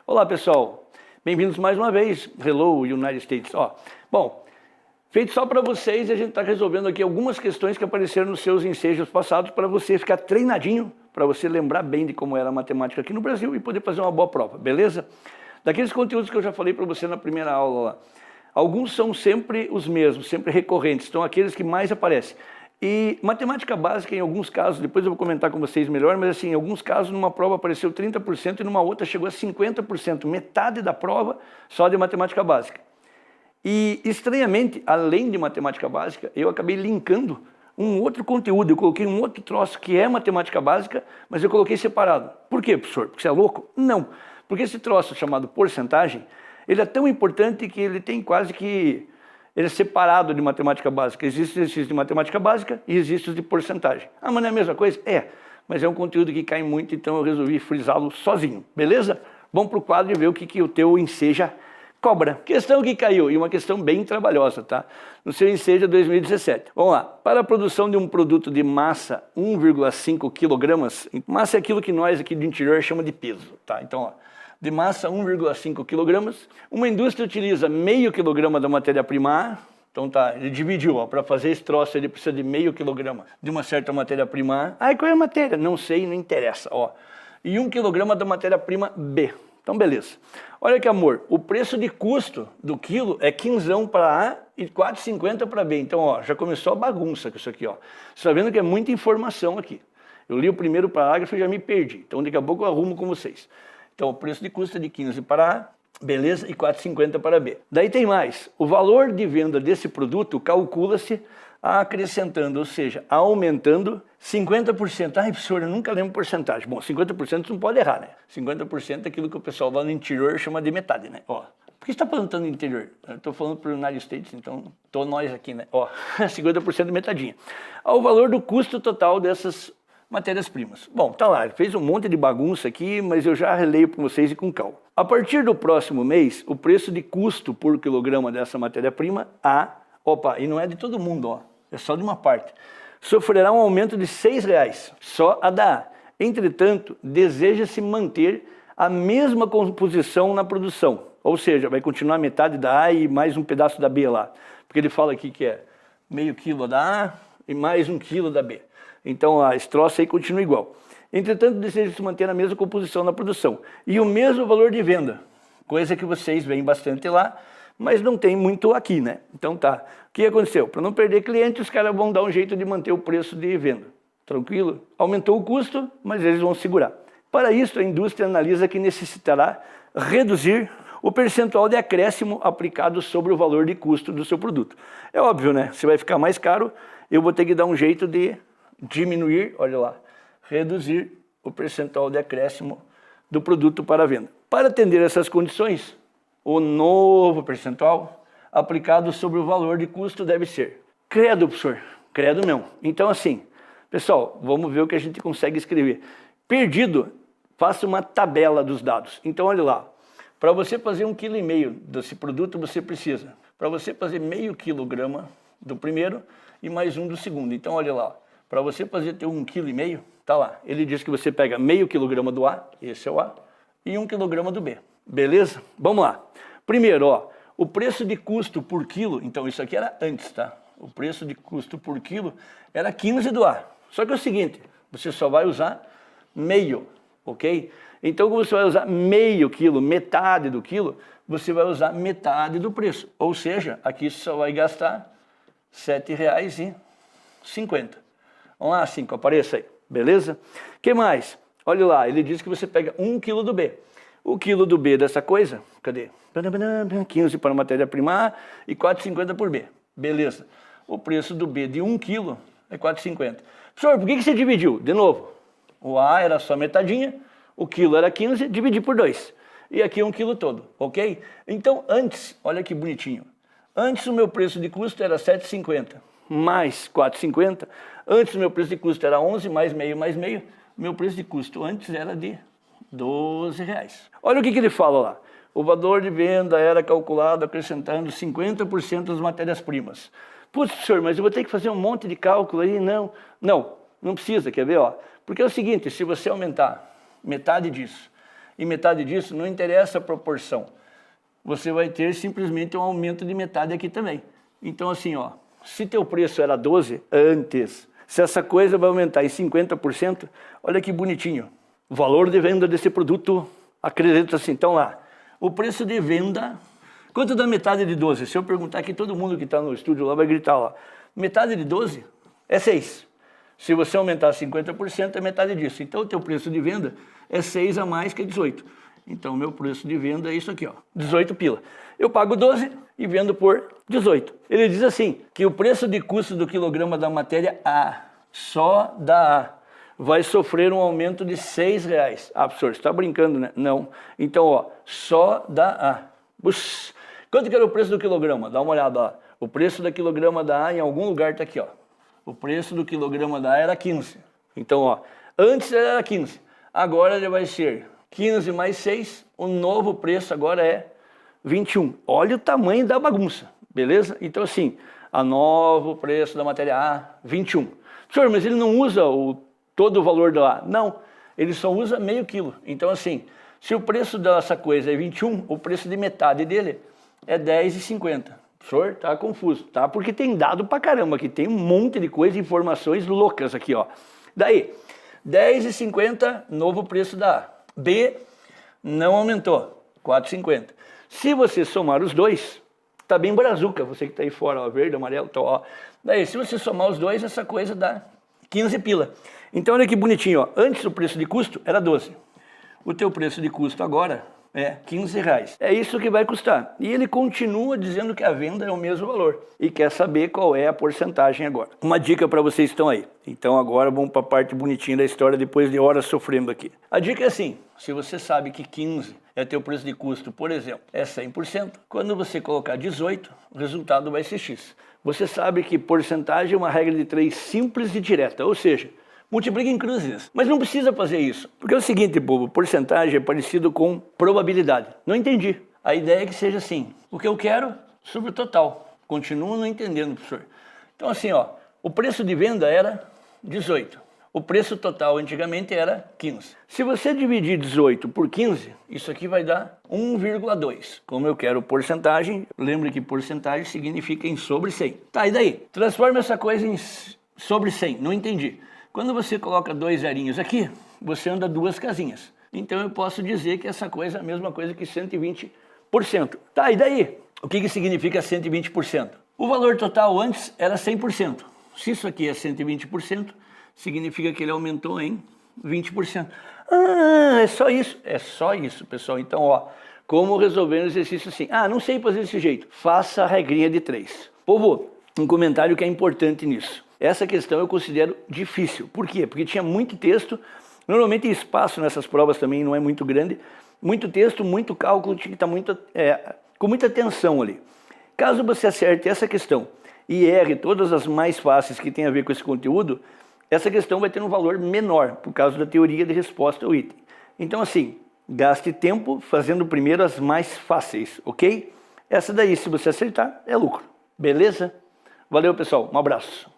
Olá pessoal, bem-vindos mais uma vez, Hello United States. Bom, feito só para vocês, a gente está resolvendo aqui algumas questões que apareceram nos seus ensejos passados para você ficar treinadinho, para você lembrar bem de como era a matemática aqui no Brasil e poder fazer uma boa prova, beleza? Daqueles conteúdos que eu já falei para você na primeira aula lá, alguns são sempre os mesmos, sempre recorrentes, são aqueles que mais aparecem. E matemática básica, em alguns casos, depois eu vou comentar com vocês melhor, mas assim, em alguns casos, numa prova apareceu 30% e numa outra chegou a 50%, metade da prova só de matemática básica. E, estranhamente, além de matemática básica, eu acabei linkando um outro conteúdo, eu coloquei um outro troço que é matemática básica, mas eu coloquei separado. Por quê, professor? Porque você é louco? Não, porque esse troço chamado porcentagem, ele é tão importante que ele tem quase que... ele é separado de matemática básica. Existe exercício de matemática básica e existe os de porcentagem. Ah, mas não é a mesma coisa? É, mas é um conteúdo que cai muito, então eu resolvi frisá-lo sozinho, beleza? Vamos para o quadro e ver o que o teu enseja cobra. Questão que caiu, e uma questão bem trabalhosa, tá? No seu enseja 2017. Vamos lá. Para a produção de um produto de massa 1,5 kg, massa é aquilo que nós aqui do interior chamamos de peso, tá? Então, ó, de massa 1,5 kg, uma indústria utiliza meio quilograma da matéria-prima A, então tá, ele dividiu, para fazer esse troço ele precisa de meio quilograma de uma certa matéria-prima A. Qual é a matéria? Não sei, não interessa, ó. E 1 quilograma da matéria-prima B. Então, beleza. Olha que amor, o preço de custo do quilo é 15 para A e 4,50 para B. Então, ó, já começou a bagunça com isso aqui, ó. Você está vendo que é muita informação aqui. Eu li o primeiro parágrafo e já me perdi. Então, daqui a pouco eu arrumo com vocês. Então, o preço de custo é de 15 para A, beleza, e 4,50 para B. Daí tem mais. O valor de venda desse produto calcula-se acrescentando, ou seja, aumentando 50%. Ai, professor, eu nunca lembro porcentagem. Bom, 50% não pode errar, né? 50% é aquilo que o pessoal lá no interior chama de metade, né? Ó, por que você está falando no interior? Eu estou falando para o United States, então estou nós aqui, né? Ó, 50% metadinha. Ao valor do custo total dessas matérias-primas. Bom, tá lá, fez um monte de bagunça aqui, mas eu já releio para vocês e com calma. A partir do próximo mês, o preço de custo por quilograma dessa matéria-prima A, e não é de todo mundo, ó, é só de uma parte, sofrerá um aumento de R$6, só a da A. Entretanto, deseja-se manter a mesma composição na produção, ou seja, vai continuar metade da A e mais um pedaço da B lá, porque ele fala aqui que é meio quilo da A e mais 1 quilo da B. Então, esse troço aí continua igual. Entretanto, deseja-se manter a mesma composição na produção e o mesmo valor de venda, coisa que vocês veem bastante lá, mas não tem muito aqui, né? Então tá. O que aconteceu? Para não perder cliente, os caras vão dar um jeito de manter o preço de venda. Tranquilo? Aumentou o custo, mas eles vão segurar. Para isso, a indústria analisa que necessitará reduzir o percentual de acréscimo aplicado sobre o valor de custo do seu produto. É óbvio, né? Se vai ficar mais caro, eu vou ter que dar um jeito de diminuir, olha lá, reduzir o percentual de acréscimo do produto para a venda. Para atender essas condições, o novo percentual aplicado sobre o valor de custo deve ser. Credo, professor, credo não. Então assim, pessoal, vamos ver o que a gente consegue escrever. Perdido, faça uma tabela dos dados. Então olha lá, para você fazer 1,5 kg desse produto, você precisa, para você fazer meio quilograma do primeiro e mais um do segundo. Então olha lá, para você fazer ter 1,5 kg, tá lá. Ele diz que você pega meio quilograma do A, esse é o A, e 1 quilograma do B. Beleza? Vamos lá. Primeiro, ó, o preço de custo por quilo, então isso aqui era antes, tá? O preço de custo por quilo era 15 do A. Só que é o seguinte, você só vai usar meio, ok? Então, como você vai usar meio quilo, metade do quilo, você vai usar metade do preço. Ou seja, aqui você só vai gastar R$7,50. Vamos lá, 5, apareça aí, beleza? O que mais? Olha lá, ele diz que você pega 1 quilo do B. O quilo do B dessa coisa, cadê? 15 para a matéria-prima A e 4,50 por B. Beleza. O preço do B de 1 quilo é 4,50. Professor, por que você dividiu? De novo, o A era só metadinha, o quilo era 15, dividi por 2. E aqui é 1 quilo todo, ok? Então, antes, olha que bonitinho. Antes o meu preço de custo era 7,50 mais 4,50. Antes o meu preço de custo era 11 mais meio. Meu preço de custo antes era de R$12. Olha o que ele fala lá. O valor de venda era calculado acrescentando 50% das matérias-primas. Putz, senhor, mas eu vou ter que fazer um monte de cálculo aí? Não precisa, quer ver? Ó? Porque é o seguinte, se você aumentar metade disso e metade disso, não interessa a proporção. Você vai ter simplesmente um aumento de metade aqui também. Então assim, ó, se teu preço era 12 antes, se essa coisa vai aumentar em 50%, olha que bonitinho. O valor de venda desse produto, acredita assim, então lá, o preço de venda, quanto dá metade de 12? Se eu perguntar aqui, todo mundo que está no estúdio lá vai gritar, ó, metade de 12 é 6. Se você aumentar 50%, é metade disso. Então, o teu preço de venda é 6 a mais que 18. Então, meu preço de venda é isso aqui, ó, 18 pila. Eu pago 12 e vendo por 18. Ele diz assim, que o preço de custo do quilograma da matéria A, só da A, vai sofrer um aumento de R$6. Ah, professor, você está brincando, né? Não. Então, ó, só da A. Puxa. Quanto que era o preço do quilograma? Dá uma olhada, ó. O preço da quilograma da A em algum lugar está aqui, ó. O preço do quilograma da A era 15. Então, ó, antes era 15. Agora ele vai ser 15 mais 6. O novo preço agora é 21. Olha o tamanho da bagunça, beleza? Então, assim, a novo preço da matéria A, 21. Senhor, mas ele não usa todo o valor da A. Não, ele só usa meio quilo. Então, assim, se o preço dessa coisa é 21, o preço de metade dele é 10,50. O senhor tá confuso, tá? Porque tem dado pra caramba aqui, tem um monte de coisa, informações loucas aqui, ó. Daí, 10,50, novo preço da A. B não aumentou, 4,50. Se você somar os dois, tá bem brazuca, você que tá aí fora, ó, verde, amarelo, então, ó. Daí, se você somar os dois, essa coisa dá 15 pila. Então, olha que bonitinho, ó. Antes o preço de custo era 12. O teu preço de custo agora é R$15. É isso que vai custar. E ele continua dizendo que a venda é o mesmo valor. E quer saber qual é a porcentagem agora. Uma dica para vocês que estão aí. Então agora vamos para a parte bonitinha da história depois de horas sofrendo aqui. A dica é assim, se você sabe que 15 é teu preço de custo, por exemplo, é 100%, quando você colocar 18, o resultado vai ser X. Você sabe que porcentagem é uma regra de 3 simples e direta, ou seja, multiplica em cruzes. Mas não precisa fazer isso. Porque é o seguinte, povo, porcentagem é parecido com probabilidade. Não entendi. A ideia é que seja assim. O que eu quero sobre o total. Continuo não entendendo, professor. Então assim, ó, o preço de venda era 18. O preço total antigamente era 15. Se você dividir 18 por 15, isso aqui vai dar 1,2. Como eu quero porcentagem, lembre que porcentagem significa em sobre 100. Tá, e daí? Transforma essa coisa em sobre 100. Não entendi. Quando você coloca 2 zerinhos aqui, você anda 2 casinhas. Então eu posso dizer que essa coisa é a mesma coisa que 120%. Tá, e daí? O que significa 120%? O valor total antes era 100%. Se isso aqui é 120%, significa que ele aumentou em 20%. Ah, é só isso? É só isso, pessoal. Então, ó, como resolver um exercício assim? Ah, não sei fazer desse jeito. Faça a regrinha de 3. Povo, um comentário que é importante nisso. Essa questão eu considero difícil. Por quê? Porque tinha muito texto. Normalmente espaço nessas provas também não é muito grande. Muito texto, muito cálculo, tinha que estar com muita atenção ali. Caso você acerte essa questão e erre todas as mais fáceis que tem a ver com esse conteúdo, essa questão vai ter um valor menor, por causa da teoria de resposta ao item. Então assim, gaste tempo fazendo primeiro as mais fáceis, ok? Essa daí, se você acertar, é lucro. Beleza? Valeu, pessoal. Um abraço.